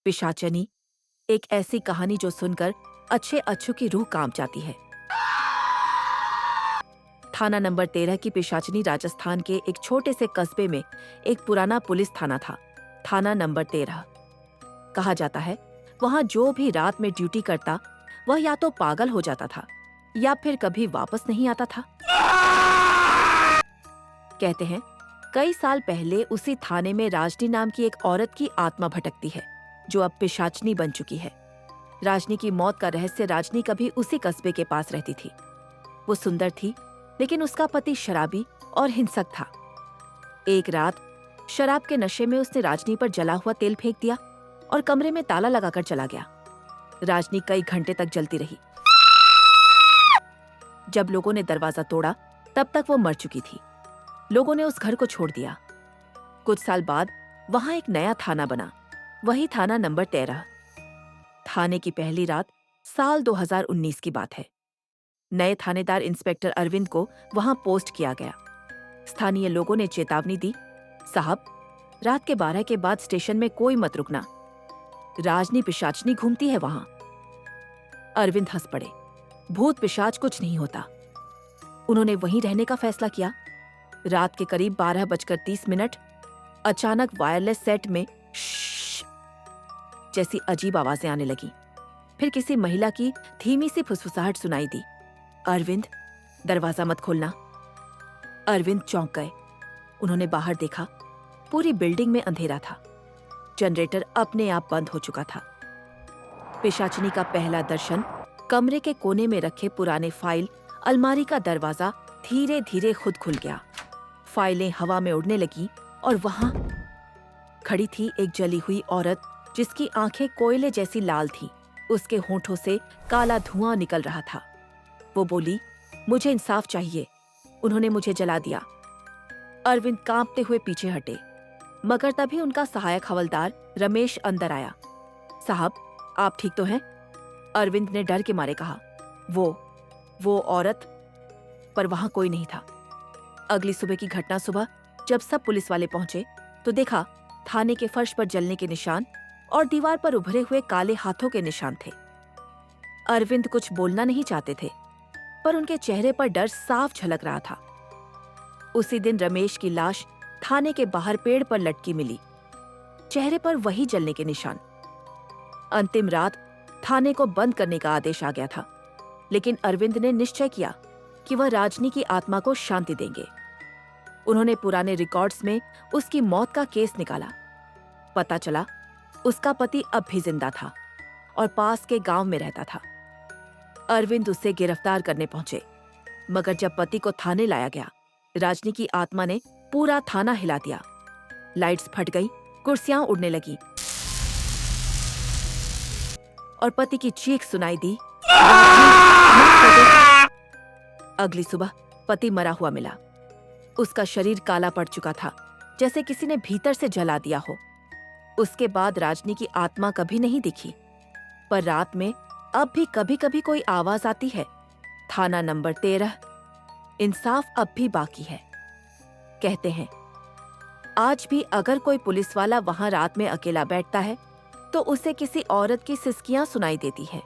पिशाचनी एक ऐसी कहानी जो सुनकर अच्छे अच्छू की रूह कांप जाती है। थाना नंबर 13 की पिशाचनी राजस्थान के एक छोटे से कस्बे में एक पुराना पुलिस थाना था। थाना नंबर 13। कहा जाता है वहां जो भी रात में ड्यूटी करता वह या तो पागल हो जाता था या फिर कभी वापस नहीं आता था। कहते हैं कई साल पहले उसी थाने में राजनी नाम की एक औरत की आत्मा भटकती है जो अब पिशाचनी बन चुकी है। राजनी की मौत का रहस्य राजनी कभी उसी कस्बे के पास रहती थी। वो सुंदर थी लेकिन उसका पति शराबी और हिंसक था। एक रात शराब के नशे में उसने राजनी पर जला हुआ तेल फेंक दिया और कमरे में ताला लगाकर चला गया। राजनी कई घंटे तक जलती रही। जब लोगों ने दरवाजा तोड़ा तब तक वो मर चुकी थी। लोगों ने उस घर को छोड़ दिया। कुछ साल बाद वहां एक नया थाना बना, वही थाना नंबर 13। थाने की पहली रात साल 2019 की बात है। नए थानेदार इंस्पेक्टर अरविंद को वहां पोस्ट किया गया। स्थानीय लोगों ने चेतावनी दी, साहब रात के 12 के बाद स्टेशन में कोई मत रुकना, राजनी पिशाचनी घूमती है वहां। अरविंद हंस पड़े, भूत पिशाच कुछ नहीं होता। उन्होंने वहीं रहने का फैसला किया। रात के करीब 12:30 अचानक वायरलेस सेट में श्श जैसी अजीब आवाजें आने लगी। फिर किसी महिला की धीमी सी फुसफुसाहट सुनाई दी, अरविंद दरवाजा मत खोलना। अरविंद चौंक गए। उन्होंने बाहर देखा, पूरी बिल्डिंग में अंधेरा था। जनरेटर अपने आप बंद हो चुका था। पिशाचनी का पहला दर्शन कमरे के कोने में रखे पुराने फाइल अलमारी का दरवाजा धीरे धीरे खुद खुल गया। फाइलें हवा में उड़ने लगी और वहां खड़ी थी एक जली हुई औरत जिसकी आंखें कोयले जैसी लाल थीं। उसके होंठों से काला धुआं निकल रहा था। वो बोली, मुझे इंसाफ चाहिए, उन्होंने मुझे जला दिया। अरविंद कांपते हुए पीछे हटे, मगर तभी उनका सहायक हवलदार रमेश अंदर आया। साहब आप ठीक तो हैं? अरविंद ने डर के मारे कहा। वो औरत, पर वहां कोई नहीं था। अगली सुबह की घटना सुबह जब सब पुलिस वाले पहुंचे तो देखा थाने के फर्श पर जलने के निशान और दीवार पर उभरे हुए काले हाथों के निशान थे। अरविंद कुछ बोलना नहीं चाहते थे, पर उनके चेहरे पर डर साफ झलक रहा था। उसी दिन रमेश की लाश थाने के बाहर पेड़ पर लटकी मिली, चेहरे पर वही जलने के निशान। अंतिम रात थाने को बंद करने का आदेश आ गया था, लेकिन अरविंद ने निश्चय किया कि वह राजनी की आत्मा को शांति देंगे। उन्होंने पुराने रिकॉर्ड्स में उसकी मौत का केस निकाला। पता चला उसका पति अब भी जिंदा था और पास के गांव में रहता था। अरविंद उसे गिरफ्तार करने पहुंचे, मगर जब पति को थाने लाया गया, राजनी की आत्मा ने पूरा थाना हिला दिया। लाइट्स फट गई, कुर्सियां उड़ने लगी और पति की चीख सुनाई दी, अगली सुबह पति मरा हुआ मिला। उसका शरीर काला पड़ चुका था, जैसे किसी ने भीतर से जला दिया हो। उसके बाद राजनी की आत्मा कभी नहीं दिखी, पर रात में अब भी कभी कभी कोई आवाज आती है। थाना नंबर 13, इंसाफ अब भी बाकी है। कहते हैं आज भी अगर कोई पुलिस वाला वहां रात में अकेला बैठता है तो उसे किसी औरत की सिसकियां सुनाई देती है,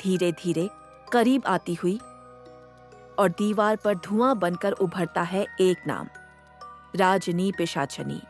धीरे धीरे करीब आती हुई, और दीवार पर धुआं बनकर उभरता है एक नाम, राजनी पिशाचनी।